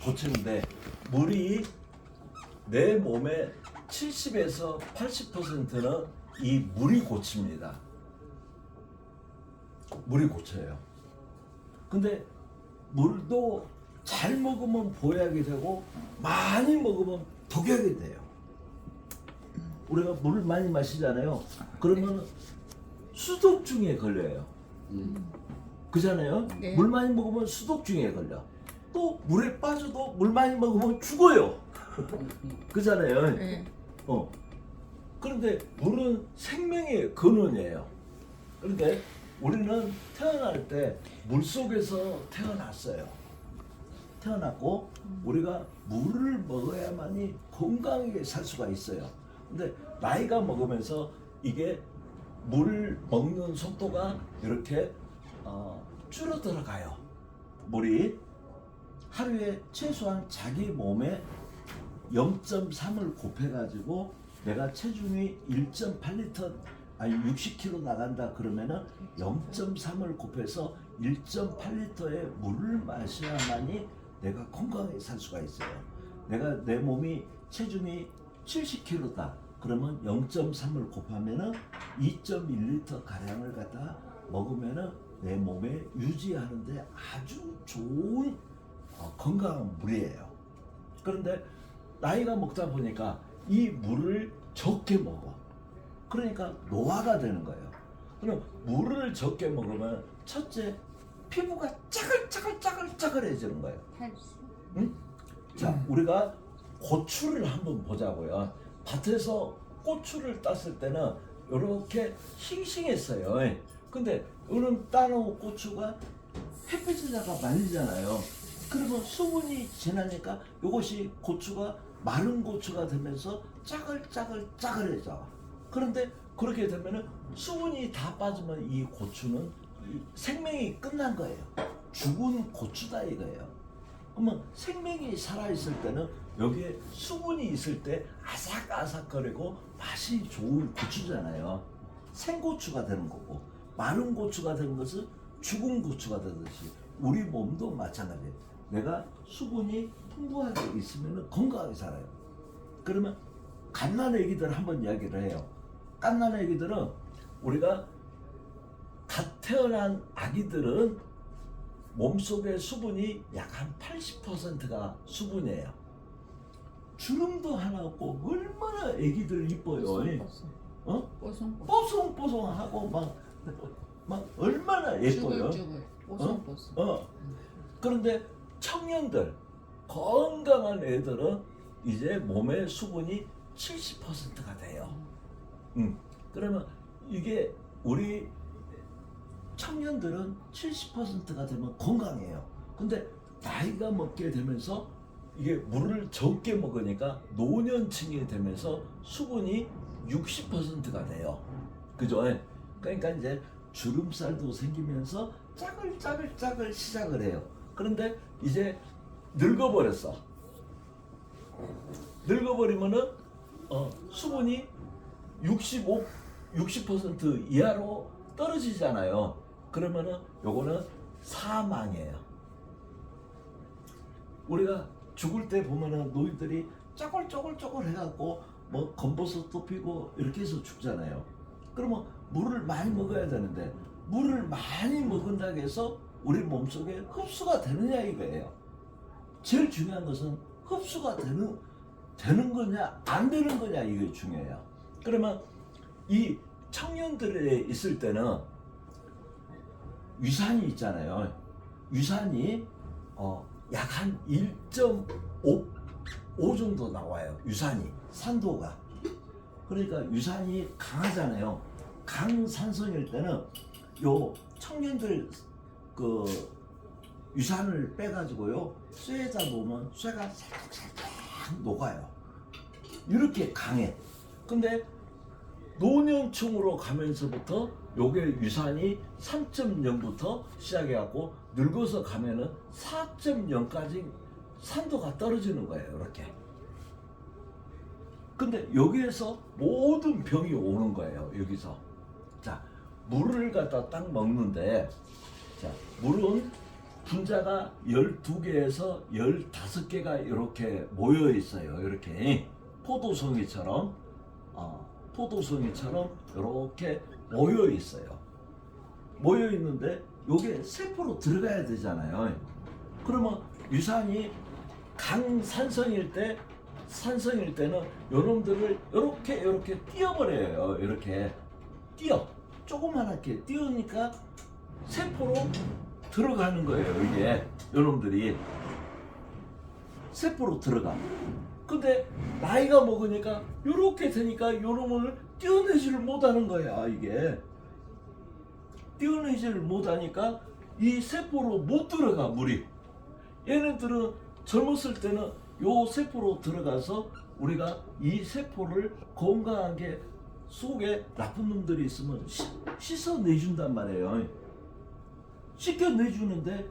고치는데 물이 내 몸의 70에서 80%는 이 물이 고칩니다. 물이 고쳐요. 근데 물도 잘 먹으면 보약이 되고 많이 먹으면 독약이 돼요. 우리가 물을 많이 마시잖아요. 그러면 수독증에 걸려요. 그잖아요. 네. 물 많이 먹으면 수독증에 걸려. 또 물에 빠져도 물 많이 먹으면 죽어요. 그잖아요. 네. 그런데 물은 생명의 근원이에요. 그런데 우리는 태어날 때 물속에서 태어났어요. 태어났고 우리가 물을 먹어야만이 건강하게 살 수가 있어요. 근데 나이가 먹으면서 이게 물 먹는 속도가 이렇게 줄어들어 가요. 물이 하루에 최소한 자기 몸에 0.3을 곱해가지고 내가 체중이 1.8리터 아니 60kg 나간다 그러면은 0.3을 곱해서 1.8리터의 물을 마셔야만이 내가 건강하게 살 수가 있어요. 내가 내 몸이 체중이 70kg다 그러면 0.3을 곱하면은 2.1리터 가량을 갖다 먹으면은 내 몸에 유지하는데 아주 좋은 건강한 물이에요. 그런데 나이가 먹다 보니까 이 물을 적게 먹어. 그러니까 노화가 되는 거예요. 그럼 물을 적게 먹으면 첫째 피부가 짜글짜글해지는 거예요. 응? 자, 우리가 고추를 한번 보자고요. 밭에서 고추를 땄을 때는 이렇게 싱싱했어요. 근데 이런 따놓은 고추가 햇빛에다가 말리잖아요. 그러면 수분이 지나니까 이것이 고추가 마른 고추가 되면서 짜글해져. 그런데 그렇게 되면은 수분이 다 빠지면 이 고추는 생명이 끝난 거예요. 죽은 고추다 이거예요. 그러면 생명이 살아있을 때는 여기에 수분이 있을 때 아삭아삭거리고 맛이 좋은 고추잖아요. 생고추가 되는 거고 마른 고추가 되는 것은 죽은 고추가 되듯이 우리 몸도 마찬가지예요. 내가 수분이 풍부하게 있으면 건강하게 살아요. 그러면 갓난아기들 한번 이야기를 해요. 갓난아기들은 우리가 갓 태어난 아기들은 몸속의 수분이 약 한 80%가 수분이에요. 주름도 하나 없고 얼마나 아기들 이뻐요. 뽀송뽀송하고 막 얼마나 예뻐요. 그런데 청년들 건강한 애들은 이제 몸의 수분이 70%가 돼요. 그러면 이게 우리 청년들은 70%가 되면 건강해요. 근데 나이가 먹게 되면서 이게 물을 적게 먹으니까 노년층이 되면서 수분이 60%가 돼요. 그죠? 그러니까 이제 주름살도 생기면서 짜글 시작을 해요. 그런데 이제 늙어버렸어. 늙어버리면은 수분이 60% 이하로 떨어지잖아요. 그러면은 요거는 사망이에요. 우리가 죽을 때 보면은 노인들이 쪼글쪼글 해갖고 뭐 검버섯도 피고 이렇게 해서 죽잖아요. 그러면 물을 많이 먹어야 되는데 물을 많이 먹는다고 해서 우리 몸속에 흡수가 되느냐 이거예요. 제일 중요한 것은 흡수가 되는 거냐 안 되는 거냐 이게 중요해요. 그러면 이 청년들에 있을 때는 유산이 있잖아요. 유산이 약 한 1.5 정도 나와요. 유산이 산도가. 그러니까 유산이 강하잖아요. 강산성일 때는 요 청년들 그 유산을 빼가지고요 쇠에다 놓으면 쇠가 살짝 녹아요. 이렇게 강해. 근데 노년층으로 가면서부터 요게 유산이 3.0부터 시작해갖고 늙어서 가면은 4.0까지 산도가 떨어지는 거예요. 이렇게. 근데 여기에서 모든 병이 오는 거예요. 여기서. 자, 물을 갖다 딱 먹는데, 자, 물은 분자가 12개에서 15개가 이렇게 모여 있어요. 이렇게 포도송이처럼 포도송이처럼 이렇게 모여 있어요. 모여 있는데 요게 세포로 들어가야 되잖아요. 그러면 유산이 강산성일 때는 요놈들을 이렇게 띄어버려요. 이렇게 조그만하게 띄우니까 세포로 들어가는 거예요. 이게 요놈들이 세포로 들어가. 근데 나이가 먹으니까 요렇게 되니까 요놈을 띄어내지를 못하는 거야. 이게 띄어내지를 못하니까 이 세포로 못 들어가. 물이 얘네들은 젊었을 때는 요 세포로 들어가서 우리가 이 세포를 건강하게 속에 나쁜 놈들이 있으면 씻어내준단 말이에요. 씻겨내주는데